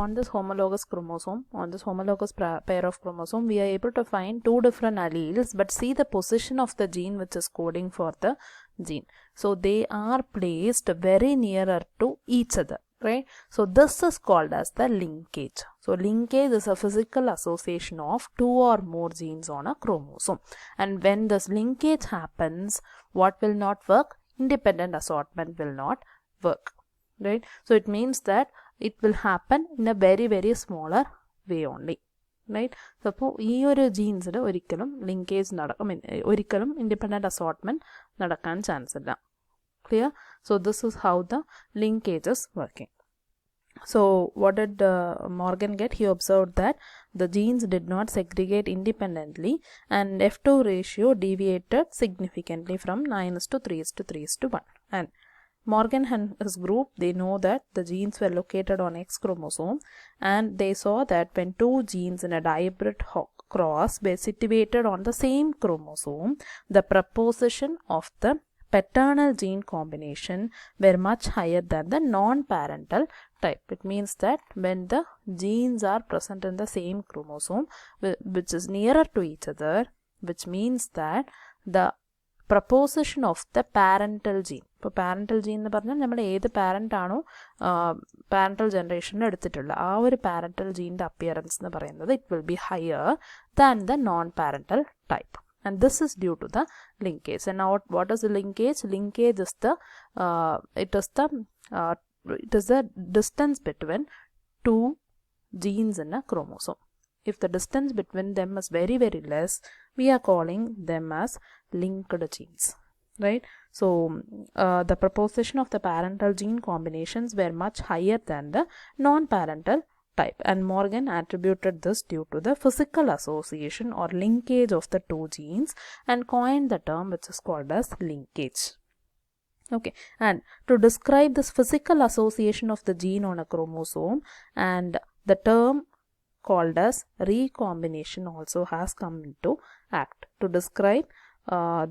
On this homologous chromosome, on this homologous pair of chromosome, we are able to find two different alleles, but see the position of the gene which is coding for the gene. So they are placed very nearer to each other, right? So this is called as the linkage. So linkage is a physical association of two or more genes on a chromosome. And when this linkage happens, what will not work? Independent assortment will not work, right? So it means that it will happen in a very smaller way only, right? So ഈ ഒരു ജീൻസിൽ ഒരിക്കലും linkage ഒരിക്കലും independent assortment നടക്കാൻ chance ഇല്ല. Clear? So this is how the linkage is working. So what did Morgan get? He observed that the genes did not segregate independently and F2 ratio deviated significantly from 9:3:3:1. And Morgan and his group, they know that the genes were located on X chromosome, and they saw that when two genes in a dihybrid cross were situated on the same chromosome, the proportion of the paternal gene combination were much higher than the non-parental type. It means that when the genes are present in the same chromosome, which is nearer to each other, which means that the proportion of the parental gene, ഇപ്പോൾ parental gene എന്ന് പറഞ്ഞാൽ നമ്മൾ ഏത് parent ആണോ parental ജനറേഷനിൽ എടുത്തിട്ടുള്ള ആ ഒരു പാരൻ്റൽ ജീൻ്റെ അപ്പിയറൻസ് എന്ന് പറയുന്നത് it will be higher than the non parental type. And this is due to the linkage. And now what is the linkage? Linkage is the it is the distance between two genes in a chromosome. If the distance between them is very less, we are calling them as linked genes, right? So the proportion of the parental gene combinations were much higher than the non-parental type, and Morgan attributed this due to the physical association or linkage of the two genes and coined the term which is called as linkage. Okay, and to describe this physical association of the gene on a chromosome, and the term called as recombination also has come into act. To describe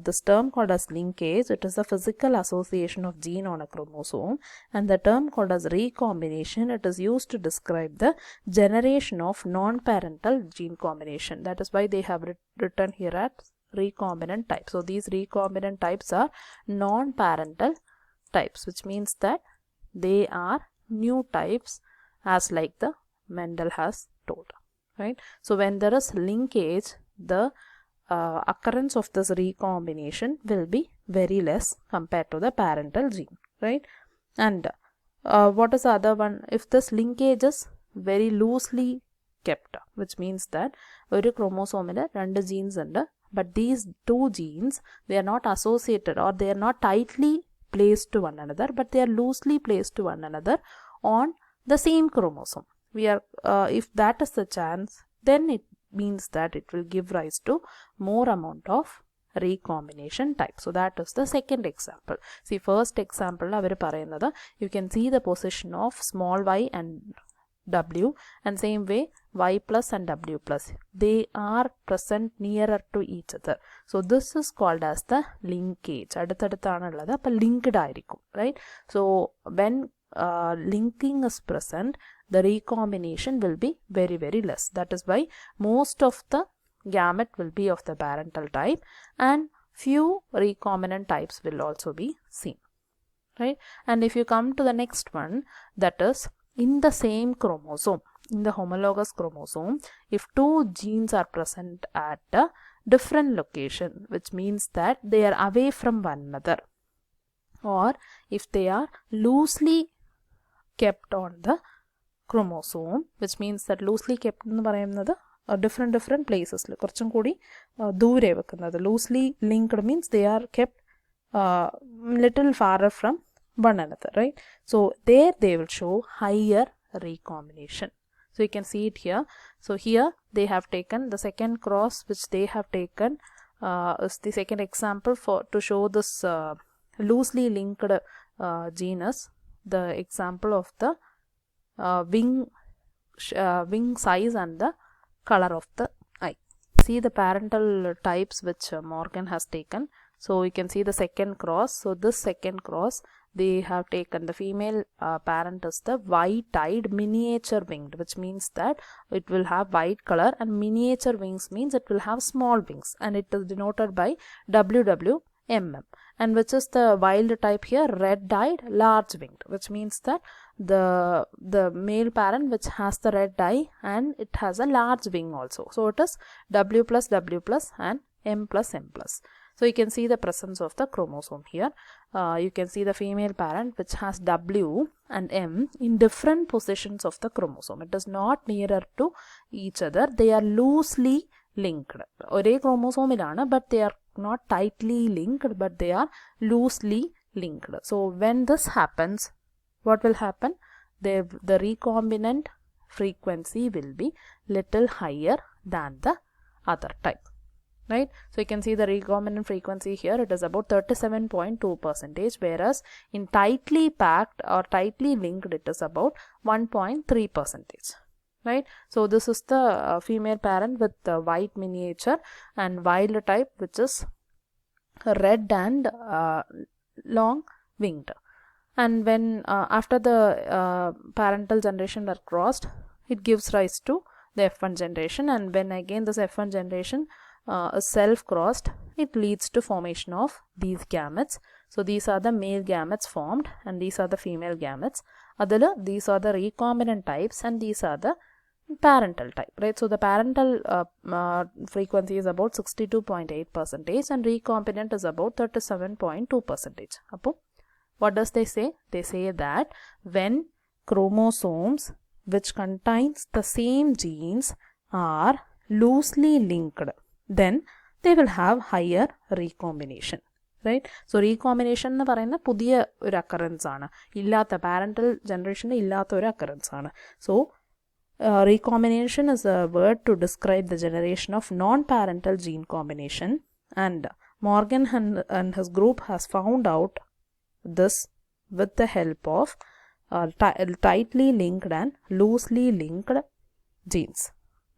this term called as linkage, it is a physical association of gene on a chromosome, and the term called as recombination, it is used to describe the generation of non-parental gene combination. That is why they have written here at recombinant type. So these recombinant types are non-parental types, which means that they are new types as like the Mendel has told, right? So when there is linkage, the occurrence of this recombination will be very less compared to the parental gene, right? And what is the other one? If this linkage is very loosely kept, which means that ഒരു ക്രോമോസോമിൽ രണ്ട് jeans ഉണ്ട്, but these two genes, they are not associated or they are not tightly placed to one another, but they are loosely placed to one another on the same chromosome. We are if that is the chance, then it means that it will give rise to more amount of recombination type. So that is the second example. See, first example അവർ പറയുന്നത്, you can see the position of small y and w, and same way y plus and w plus, they are present nearer to each other. So this is called as the linkage. അടുത്തടുത്താണുള്ളത്, അപ്പോൾ linked ആയിരിക്കും, right? So when linking is present, the recombination will be very less. That is why most of the gamete will be of the parental type and few recombinant types will also be seen, right? And if you come to the next one, that is in the same chromosome, in the homologous chromosome, if two genes are present at a different location, which means that they are away from one another, or if they are loosely kept on the chromosome, which means that loosely kept എന്ന് പറയുന്നത് different places കുറച്ചും കൂടി ദൂരെ വെക്കുന്നത്. loosely linked means they are kept little farther from one another, right? So there they will show higher recombination. So you can see it here. So here they have taken the second cross which they have taken is the second example for to show this loosely linked genus, the example of the wing size and the color of the eye. See the parental types which Morgan has taken. So you can see the second cross. So this second cross, they have taken the female parent as the white-eyed miniature winged, which means that it will have white color, and miniature wings means it will have small wings, and it is denoted by WWMM. And which is the wild type here? Red-eyed large winged, which means that the male parent which has the red eye and it has a large wing also. So it is W plus W plus and M plus M plus. So you can see the presence of the chromosome here. You can see the female parent which has W and M in different positions of the chromosome. It is not nearer to each other. They are loosely linked. Ore chromosome ilana, but they are not tightly linked, but they are loosely linked. So when this happens, what will happen? The recombinant frequency will be little higher than the other type. Right? So you can see the recombinant frequency here, it is about 37.2%, whereas in tightly packed or tightly linked it is about 1.3%. Right? So this is the female parent with the white miniature, and wild type which is red and long winged. And when after the parental generation were crossed, it gives rise to the F1 generation, and when again this F1 generation is self-crossed, it leads to formation of these gametes. So these are the male gametes formed, and these are the female gametes. These are the recombinant types, and these are the parental type, right? So the parental frequency is about 62.8% and recombinant is about 37.2%. What does they say? They say that when chromosomes which contains the same genes are loosely linked, then they will have higher recombination. Right? So recombination എന്ന് പറയുന്ന പുതിയ ഒരു occurrence ആണ്, ഇല്ലാത്ത parental generation ഇല്ലാത്ത ഒരു occurrence ആണ്. So recombination is a word to describe the generation of non-parental gene combination, and Morgan and his group has found out this with the help of tightly linked and loosely linked genes.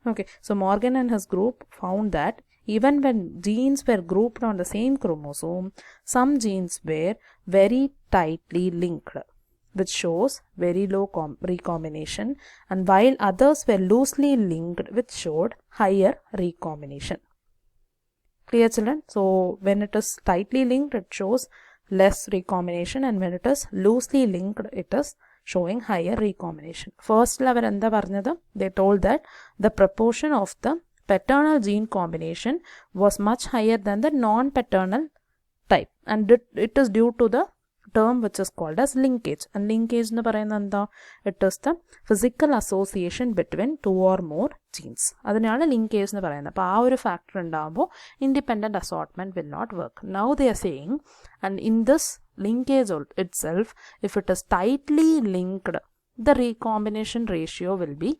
Okay, so Morgan and his group found that even when genes were grouped on the same chromosome, some genes were very tightly linked, which shows very low recombination, and while others were loosely linked, which showed higher recombination. Clear, children? So when it is tightly linked, it shows less recombination, and when it is loosely linked, it is showing higher recombination. First level endha parnathu, they told that the proportion of the paternal gene combination was much higher than the non-paternal type, and it is due to the term which is called as linkage. And linkage nu parayunna endha, it is the physical association between two or more genes. Adaneyana linkage nu parayunna. Appo aa oru factor undavumbo independent assortment will not work. Now they are saying, and in this linkage itself, if it is tightly linked, the recombination ratio will be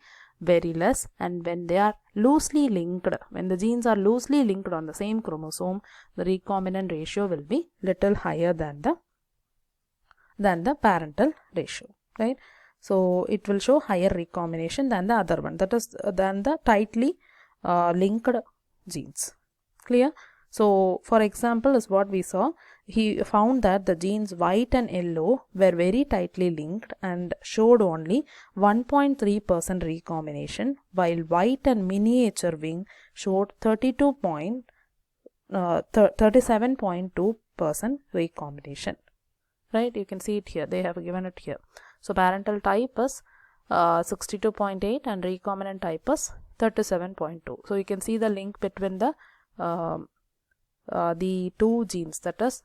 very less, and when they are loosely linked, when the genes are loosely linked on the same chromosome, the recombinant ratio will be little higher than the parental ratio, right? So it will show higher recombination than the other one, that is than the tightly linked genes. Clear? So for example is what we saw, he found that the genes white and yellow were very tightly linked and showed only 1.3% recombination, while white and miniature wing showed 37.2% recombination. Right? You can see it here. They have given it here. So parental type is 62.8 and recombinant type is 37.2. So you can see the link between the two genes, that is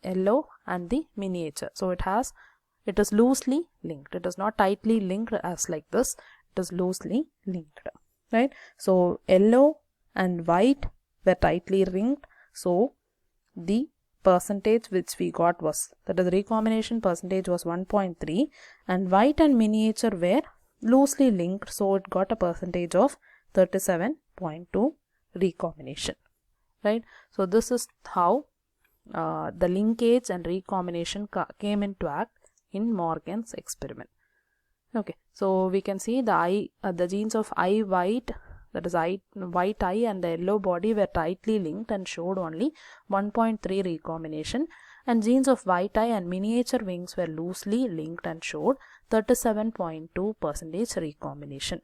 yellow and the miniature. So it is loosely linked. It is not tightly linked as like this. It is loosely linked. Right? So yellow and white were tightly linked. So the percentage which we got was, that is recombination percentage was 1.3, and white and miniature were loosely linked, so it got a percentage of 37.2 recombination. Right? So this is how the linkage and recombination came into act in Morgan's experiment. Okay, so we can see the genes of eye white, that is white eye and the yellow body were tightly linked and showed only 1.3 recombination, and genes of white eye and miniature wings were loosely linked and showed 37.2% recombination.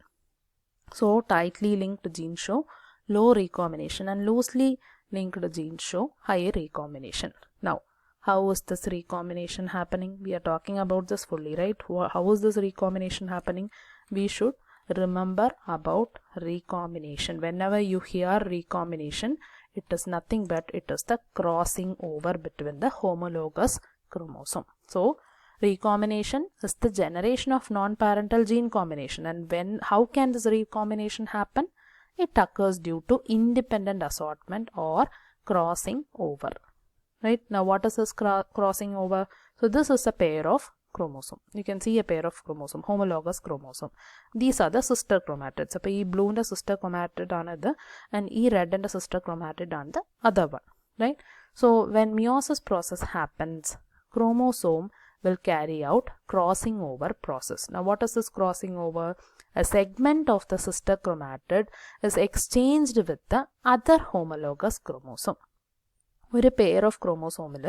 So tightly linked genes show low recombination and loosely linked genes show higher recombination. Now, how is this recombination happening? We are talking about this fully, right? How is this recombination happening? We should remember about recombination. Whenever you hear recombination, it is nothing but it is the crossing over between the homologous chromosome. So recombination is the generation of non-parental gene combination, and how can this recombination happen? It occurs due to independent assortment or crossing over. Right, now what is this crossing over? So this is a pair of chromosome. You can see a pair of chromosome, homologous chromosome. These are the sister chromatids. So this blue and sister chromatid another, and this red and sister chromatid on the other one. Right. So when meiosis process happens, chromosome will carry out crossing over process. Now what is this crossing over? A segment of the sister chromatid is exchanged with the other homologous chromosome. ഒരു pair of ക്രോമോസോമിൽ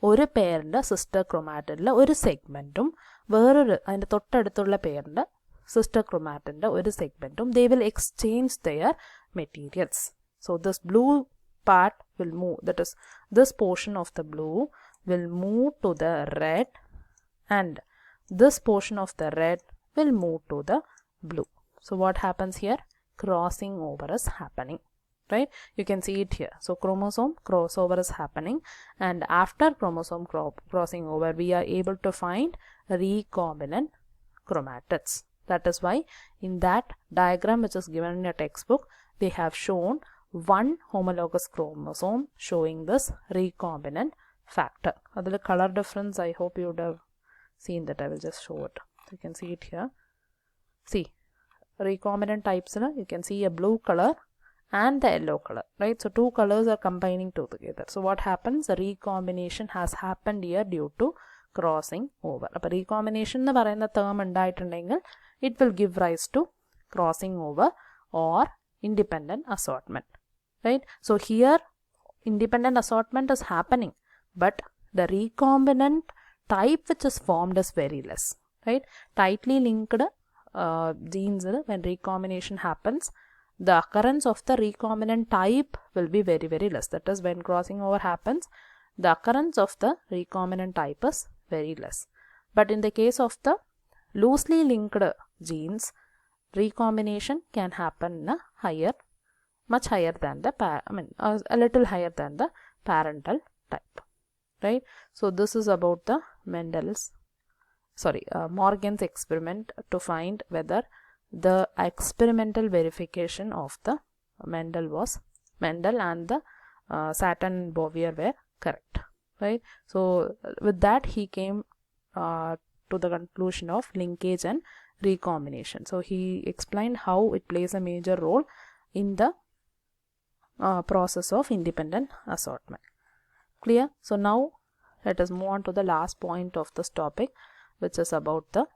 ഒരു പെയറിൻ്റെ sister ക്രോമാറ്റിഡിൽ ഒരു സെഗ്മെൻറ്റും വേറൊരു അതിൻ്റെ തൊട്ടടുത്തുള്ള പെയറിൻ്റെ sister ക്രോമാറ്റിൻ്റെ ഒരു സെഗ്മെൻറ്റും they will exchange their materials. So this blue part will move, that is this portion of the blue will move to the red and this portion of the red will move to the blue. So what happens here? Crossing over is happening. Right, you can see it here. So chromosome crossover is happening, and after chromosome crossing over, we are able to find recombinant chromatids. That is why in that diagram which is given in your textbook, they have shown one homologous chromosome showing this recombinant factor. Adile color difference, I hope you would have seen that. I will just show it. You can see it here. See, recombinant types, you can see a blue color and the yellow color, right? So two colors are combining together. So what happens? The recombination has happened here due to crossing over. Appo recombination ennu parayna term undayittundengil it will give rise to crossing over or independent assortment, right? So here independent assortment is happening, but the recombinant type which is formed is very less, right? Tightly linked genes, when recombination happens, the occurrence of the recombinant type will be very, very less. That is, when crossing over happens, the occurrence of the recombinant type is very less. But in the case of the loosely linked genes, recombination can happen in a higher, much higher than the, a little higher than the parental type. Right? So this is about the Morgan's experiment to find whether the experimental verification of the Mendel and the Saturn and Bouvier were correct, right? So with that he came to the conclusion of linkage and recombination. So he explained how it plays a major role in the process of independent assortment. Clear? So now let us move on to the last point of this topic, which is about the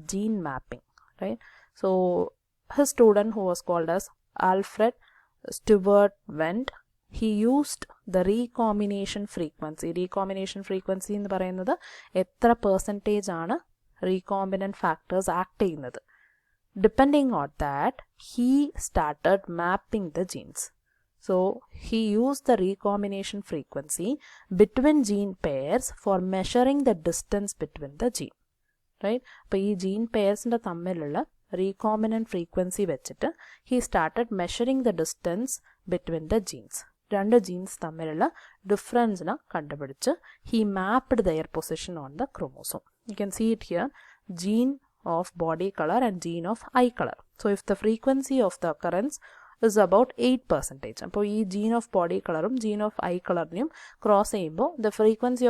gene mapping, right? So his student, who was called as Alfred Stewart Went, he used the recombination frequency. Recombination frequency എന്ന് പറയുന്നത് എത്ര percentage ആണ് recombinant factors act ചെയ്യുന്നത്. Depending on that, he started mapping the genes. So he used the recombination frequency between gene pairs for measuring the distance between the gene. Right? അപ്പോൾ ഈ gene pairs തമ്മിലുള്ള recombinant frequency വെച്ചിട്ട് he started measuring the distance between the genes. രണ്ട് genes തമ്മിലുള്ള difference കണ്ടുപിടിച്ച് he mapped their position on the chromosome. You can see it here, gene of body color and gene of eye color. So if the frequency of the occurrence is about 8%. അപ്പോൾ ഈ gene of body color gene of eye color cross ചെയ്യുമ്പോൾ the frequency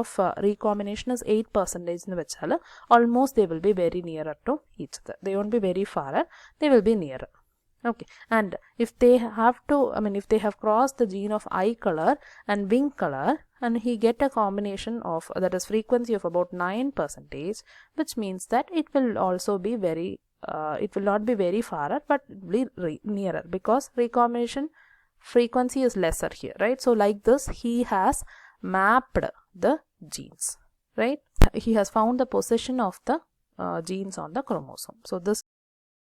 of recombination is 8% എന്ന് വെച്ചാൽ almost they will be very nearer to each other. They won't be very far, they will be nearer. Okay, and if they have to, if they have crossed the gene of eye color and wing color, and he get a combination of, that is frequency of about 9%, which means that it will also be very it will not be very far, but it will be nearer, because recombination frequency is lesser here, right? So like this, he has mapped the genes, right? He has found the position of the genes on the chromosome. So this